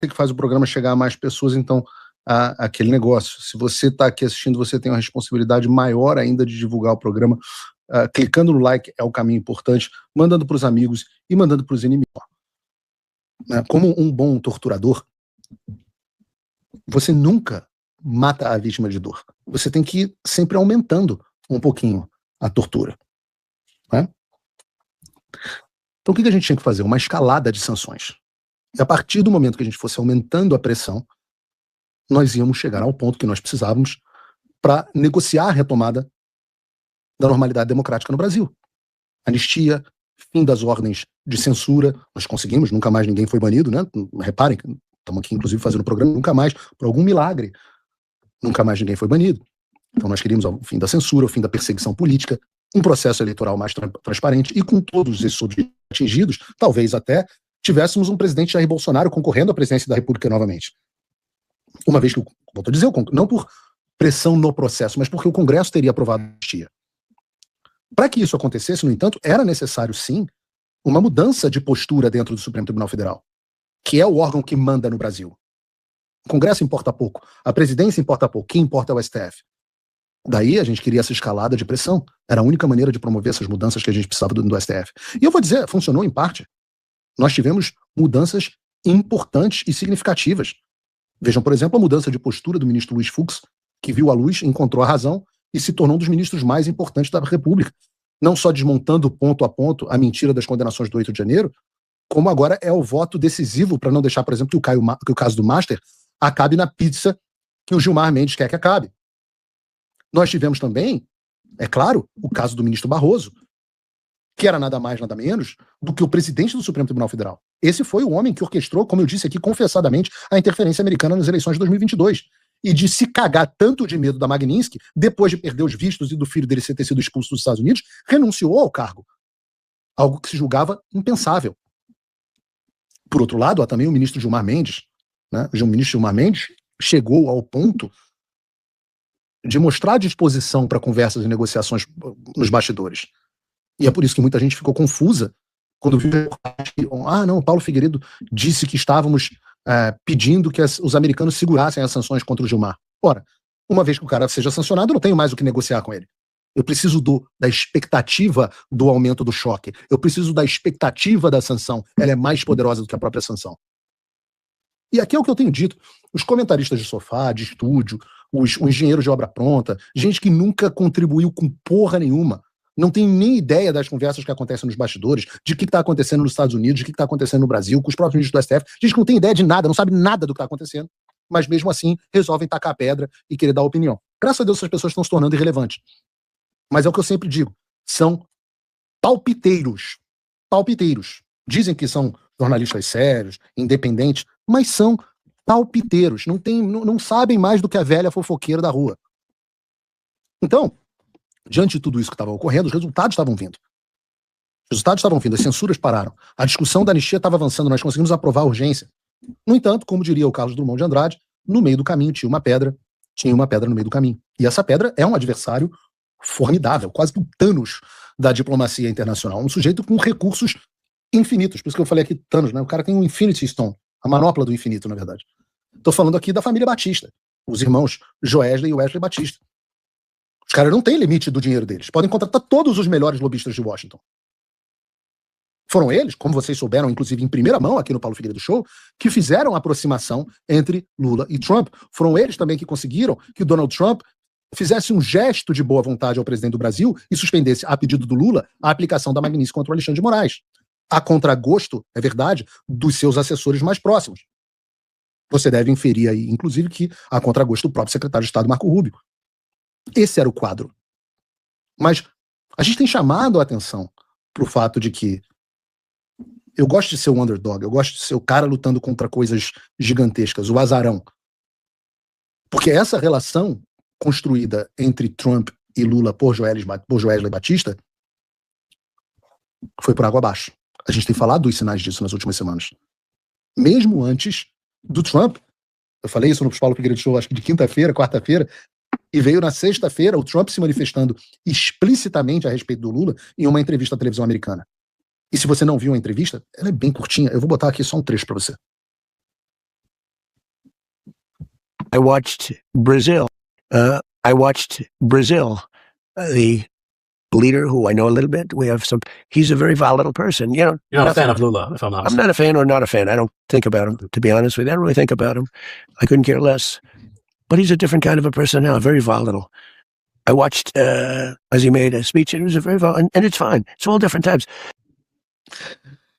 que faz o programa chegar a mais pessoas, então, aquele negócio. Se você está aqui assistindo, você tem uma responsabilidade maior ainda de divulgar o programa. Clicando no like é o caminho importante, mandando para os amigos e mandando para os inimigos. Como um bom torturador, você nunca mata a vítima de dor. Você tem que ir sempre aumentando um pouquinho a tortura. Né? Então o que a gente tinha que fazer? Uma escalada de sanções. E a partir do momento que a gente fosse aumentando a pressão, nós íamos chegar ao ponto que nós precisávamos para negociar a retomada da normalidade democrática no Brasil. Anistia, fim das ordens de censura, nós conseguimos, nunca mais ninguém foi banido, né? Reparem, estamos aqui inclusive fazendo o programa, nunca mais, por algum milagre, nunca mais ninguém foi banido. Então nós queríamos o fim da censura, o fim da perseguição política, um processo eleitoral mais transparente, e com todos esses objetivos atingidos, talvez até tivéssemos um presidente Jair Bolsonaro concorrendo à presidência da República novamente. Uma vez que, volto a dizer, não por pressão no processo, mas porque o Congresso teria aprovado a anistia. Para que isso acontecesse, no entanto, era necessário, sim, uma mudança de postura dentro do Supremo Tribunal Federal, que é o órgão que manda no Brasil. O Congresso importa pouco, a presidência importa pouco, quem importa é o STF. Daí a gente queria essa escalada de pressão. Era a única maneira de promover essas mudanças que a gente precisava do STF. E eu vou dizer, funcionou em parte. Nós tivemos mudanças importantes e significativas. Vejam, por exemplo, a mudança de postura do ministro Luiz Fux, que viu a luz, encontrou a razão e se tornou um dos ministros mais importantes da República. Não só desmontando ponto a ponto a mentira das condenações do 8 de janeiro, como agora é o voto decisivo para não deixar, por exemplo, que o caso do Master acabe na pizza que o Gilmar Mendes quer que acabe. Nós tivemos também, é claro, o caso do ministro Barroso, que era nada mais, nada menos do que o presidente do Supremo Tribunal Federal. Esse foi o homem que orquestrou, como eu disse aqui, confessadamente, a interferência americana nas eleições de 2022. E de se cagar tanto de medo da Magnitsky, depois de perder os vistos e do filho dele ter sido expulso dos Estados Unidos, renunciou ao cargo. Algo que se julgava impensável. Por outro lado, há também o ministro Gilmar Mendes. Né? O ministro Gilmar Mendes chegou ao ponto de mostrar disposição para conversas e negociações nos bastidores. E é por isso que muita gente ficou confusa quando viu o Paulo Figueiredo disse que estávamos pedindo que os americanos segurassem as sanções contra o Gilmar. Ora, uma vez que o cara seja sancionado, eu não tenho mais o que negociar com ele. Eu preciso da expectativa do aumento do choque. Eu preciso da expectativa da sanção. Ela é mais poderosa do que a própria sanção. E aqui é o que eu tenho dito. Os comentaristas de sofá, de estúdio, os engenheiros de obra pronta, gente que nunca contribuiu com porra nenhuma, não tem nem ideia das conversas que acontecem nos bastidores, de que está acontecendo nos Estados Unidos, de que está acontecendo no Brasil, com os próprios ministros do STF, gente que não tem ideia de nada, não sabe nada do que está acontecendo, mas mesmo assim resolvem tacar a pedra e querer dar opinião. Graças a Deus essas pessoas estão se tornando irrelevantes. Mas é o que eu sempre digo, são palpiteiros. Palpiteiros. Dizem que são jornalistas sérios, independentes, mas são palpiteiros, não sabem mais do que a velha fofoqueira da rua. Então, diante de tudo isso que estava ocorrendo, os resultados estavam vindo. Os resultados estavam vindo, as censuras pararam. A discussão da anistia estava avançando, nós conseguimos aprovar a urgência. No entanto, como diria o Carlos Drummond de Andrade, no meio do caminho tinha uma pedra no meio do caminho. E essa pedra é um adversário formidável, quase que o Thanos da diplomacia internacional. Um sujeito com recursos infinitos. Por isso que eu falei aqui Thanos, né? O cara tem um Infinity Stone, a manopla do infinito, na verdade. Estou falando aqui da família Batista, os irmãos Joesley e Wesley Batista. Os caras não têm limite do dinheiro deles. Podem contratar todos os melhores lobistas de Washington. Foram eles, como vocês souberam, inclusive em primeira mão aqui no Paulo Figueiredo Show, que fizeram a aproximação entre Lula e Trump. Foram eles também que conseguiram que o Donald Trump fizesse um gesto de boa vontade ao presidente do Brasil e suspendesse, a pedido do Lula, a aplicação da Magnitsky contra o Alexandre de Moraes. A contragosto, é verdade, dos seus assessores mais próximos. Você deve inferir aí, inclusive, que a contragosto do próprio secretário de Estado, Marco Rubio. Esse era o quadro. Mas a gente tem chamado a atenção para o fato de que eu gosto de ser o underdog, eu gosto de ser o cara lutando contra coisas gigantescas, o azarão. Porque essa relação construída entre Trump e Lula por Joesley Batista foi por água abaixo. A gente tem falado dos sinais disso nas últimas semanas. Mesmo antes do Trump, eu falei isso no Paulo Figueiredo Show, acho que de quinta-feira, quarta-feira, e veio na sexta-feira o Trump se manifestando explicitamente a respeito do Lula em uma entrevista à televisão americana. E se você não viu a entrevista, ela é bem curtinha, eu vou botar aqui só um trecho para você. I watched Brazil. The leader, who I know a little bit, he's a very volatile person. You're not a fan of Lula, if I'm not mistaken. I'm not a fan or not a fan. I don't think about him, to be honest with you. I don't really think about him. I couldn't care less. But he's a different kind of a person now, very volatile. I watched as he made a speech, and it was a very volatile, and it's fine. It's all different types.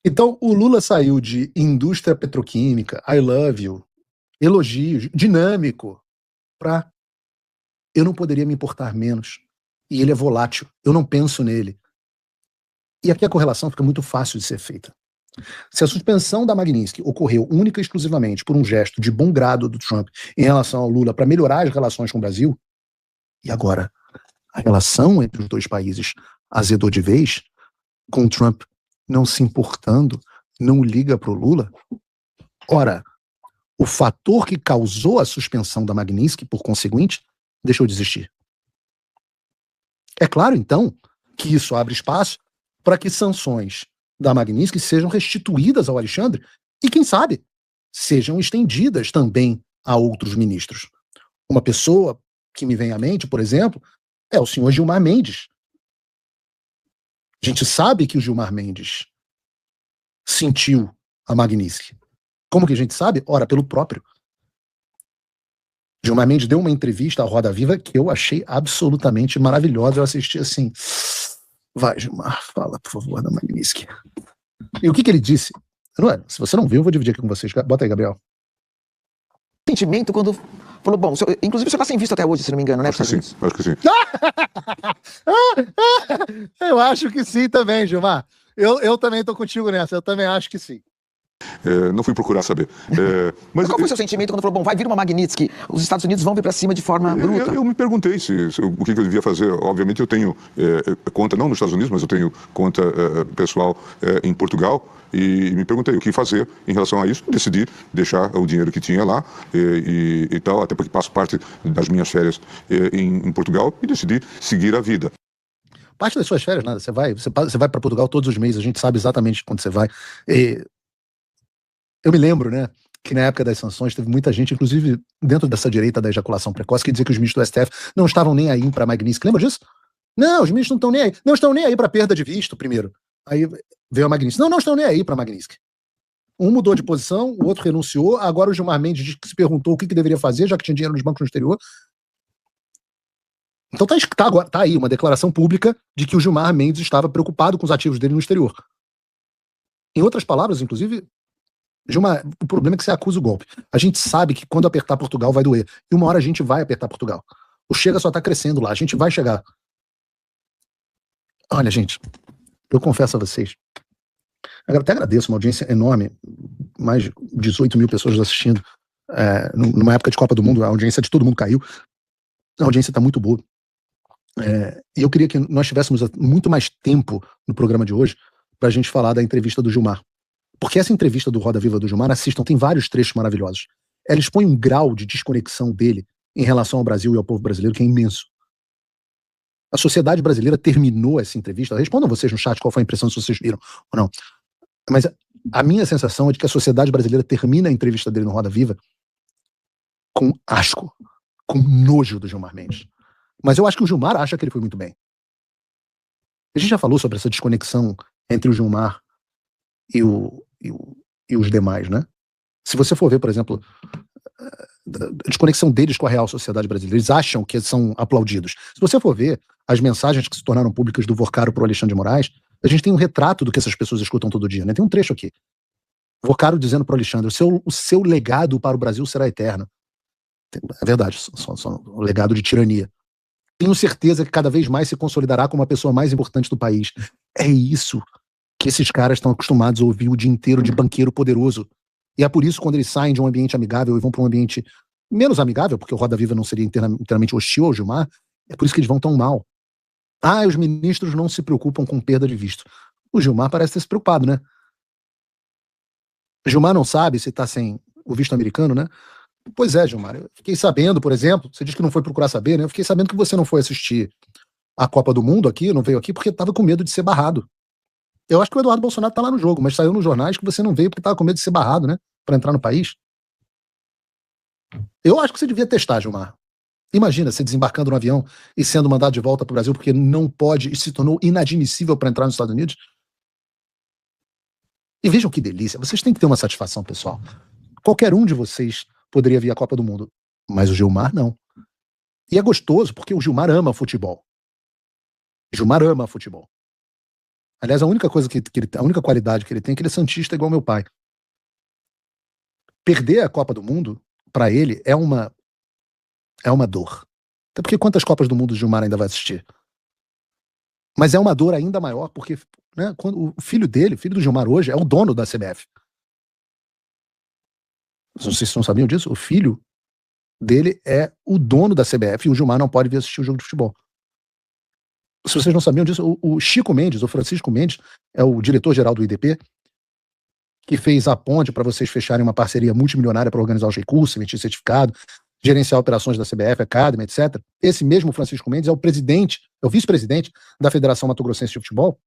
Então, o Lula saiu de indústria petroquímica, I love you, elogios, dinâmico, para eu não poderia me importar menos. E ele é volátil, eu não penso nele. E aqui a correlação fica muito fácil de ser feita. Se a suspensão da Magnitsky ocorreu única e exclusivamente por um gesto de bom grado do Trump em relação ao Lula para melhorar as relações com o Brasil, e agora a relação entre os dois países azedou de vez, com o Trump não se importando, não liga para o Lula, ora, o fator que causou a suspensão da Magnitsky, por conseguinte, deixou de existir. É claro, então, que isso abre espaço para que sanções da Magnitsky sejam restituídas ao Alexandre e, quem sabe, sejam estendidas também a outros ministros. Uma pessoa que me vem à mente, por exemplo, é o senhor Gilmar Mendes. A gente sabe que o Gilmar Mendes sentiu a Magnitsky. Como que a gente sabe? Ora, pelo próprio. Gilmar Mendes deu uma entrevista à Roda Viva que eu achei absolutamente maravilhosa. Eu assisti assim, vai Gilmar, fala por favor da Magnitsky. E o que ele disse? Não é? Se você não viu, eu vou dividir aqui com vocês. Bota aí, Gabriel. Sentimento quando falou, bom, inclusive você está sem visto até hoje, se não me engano, né? Acho que sim, acho que sim. Eu acho que sim também, Gilmar. Eu também estou contigo nessa, eu também acho que sim. Não fui procurar saber. Mas qual foi o seu sentimento quando falou, bom, vai vir uma Magnitsky, os Estados Unidos vão vir para cima de forma bruta? Eu me perguntei o que eu devia fazer. Obviamente eu tenho conta, não nos Estados Unidos, mas eu tenho conta pessoal em Portugal, e me perguntei o que fazer em relação a isso. Decidi deixar o dinheiro que tinha lá e tal, até porque passo parte das minhas férias em Portugal, e decidi seguir a vida. Parte das suas férias, nada. Você vai para Portugal todos os meses, a gente sabe exatamente quando você vai. Eu me lembro, né, que na época das sanções teve muita gente, inclusive dentro dessa direita da ejaculação precoce, que dizia que os ministros do STF não estavam nem aí para Magnitsky. Lembra disso? Não, os ministros não estão nem aí. Não estão nem aí para perda de visto, primeiro. Aí veio a Magnitsky. Não estão nem aí para Magnitsky. Um mudou de posição, o outro renunciou. Agora o Gilmar Mendes diz que se perguntou o que deveria fazer, já que tinha dinheiro nos bancos no exterior. Então tá aí uma declaração pública de que o Gilmar Mendes estava preocupado com os ativos dele no exterior. Em outras palavras, inclusive, Gilmar, o problema é que você acusa o golpe. A gente sabe que quando apertar Portugal vai doer. E uma hora a gente vai apertar Portugal. O Chega só tá crescendo lá. A gente vai chegar. Olha, gente, eu confesso a vocês. Eu até agradeço, uma audiência enorme. Mais de 18 mil pessoas assistindo. Numa época de Copa do Mundo, a audiência de todo mundo caiu. A audiência tá muito boa. E eu queria que nós tivéssemos muito mais tempo no programa de hoje pra gente falar da entrevista do Gilmar. Porque essa entrevista do Roda Viva do Gilmar, assistam, tem vários trechos maravilhosos. Ela expõe um grau de desconexão dele em relação ao Brasil e ao povo brasileiro que é imenso. A sociedade brasileira terminou essa entrevista. Respondam vocês no chat qual foi a impressão, se vocês viram ou não. Mas a minha sensação é de que a sociedade brasileira termina a entrevista dele no Roda Viva com asco, com nojo do Gilmar Mendes. Mas eu acho que o Gilmar acha que ele foi muito bem. A gente já falou sobre essa desconexão entre o Gilmar e os demais, né? Se você for ver, por exemplo, a desconexão deles com a real sociedade brasileira, eles acham que são aplaudidos. Se você for ver as mensagens que se tornaram públicas do Vocaro para o Alexandre de Moraes, a gente tem um retrato do que essas pessoas escutam todo dia, né? Tem um trecho aqui. Vocaro dizendo para o Alexandre, o seu legado para o Brasil será eterno. É verdade, só um legado de tirania. Tenho certeza que cada vez mais se consolidará como a pessoa mais importante do país. É isso que esses caras estão acostumados a ouvir o dia inteiro de banqueiro poderoso. E é por isso, quando eles saem de um ambiente amigável e vão para um ambiente menos amigável, porque o Roda Viva não seria inteiramente hostil ao Gilmar, é por isso que eles vão tão mal. Os ministros não se preocupam com perda de visto. O Gilmar parece ter se preocupado, né? O Gilmar não sabe se está sem o visto americano, né? Pois é, Gilmar. Eu fiquei sabendo, por exemplo, você diz que não foi procurar saber, né? Eu fiquei sabendo que você não foi assistir a Copa do Mundo aqui, não veio aqui porque estava com medo de ser barrado. Eu acho que o Eduardo Bolsonaro tá lá no jogo, mas saiu nos jornais que você não veio porque tava com medo de ser barrado, né? Pra entrar no país. Eu acho que você devia testar, Gilmar. Imagina você desembarcando no avião e sendo mandado de volta para o Brasil porque não pode e se tornou inadmissível para entrar nos Estados Unidos. E vejam que delícia. Vocês têm que ter uma satisfação, pessoal. Qualquer um de vocês poderia vir à Copa do Mundo, mas o Gilmar não. E é gostoso porque o Gilmar ama futebol. Gilmar ama futebol. Aliás, a única coisa a única qualidade que ele tem é que ele é santista igual meu pai. Perder a Copa do Mundo, para ele, é uma dor. Até porque quantas Copas do Mundo o Gilmar ainda vai assistir? Mas é uma dor ainda maior porque, né, quando o filho dele, filho do Gilmar hoje, é o dono da CBF. Não sei se vocês não sabiam disso. O filho dele é o dono da CBF e o Gilmar não pode vir assistir o jogo de futebol. Se vocês não sabiam disso, o Chico Mendes, o Francisco Mendes, é o diretor-geral do IDP, que fez a ponte para vocês fecharem uma parceria multimilionária para organizar os recursos, emitir certificado, gerenciar operações da CBF, Academy, etc. Esse mesmo Francisco Mendes é o presidente, é o vice-presidente da Federação Mato Grossense de Futebol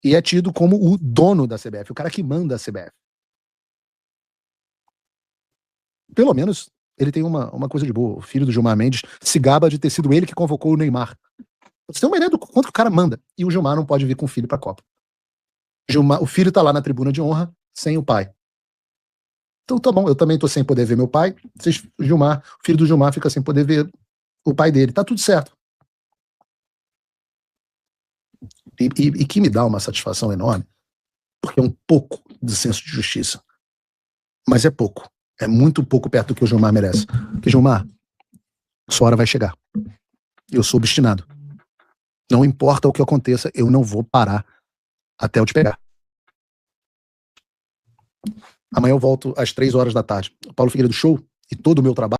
e é tido como o dono da CBF, o cara que manda a CBF. Pelo menos ele tem uma coisa de boa. O filho do Gilmar Mendes se gaba de ter sido ele que convocou o Neymar. Você tem uma ideia do quanto que o cara manda. E o Gilmar não pode vir com o filho para a Copa. O filho tá lá na tribuna de honra sem o pai. Então tá bom, eu também tô sem poder ver meu pai. O filho do Gilmar fica sem poder ver o pai dele. Tá tudo certo. E que me dá uma satisfação enorme, porque é um pouco de senso de justiça. Mas é pouco. É muito pouco perto do que o Gilmar merece. Porque, Gilmar, sua hora vai chegar. Eu sou obstinado. Não importa o que aconteça, eu não vou parar até eu te pegar. Amanhã eu volto às 3 horas da tarde. O Paulo Figueiredo Show e todo o meu trabalho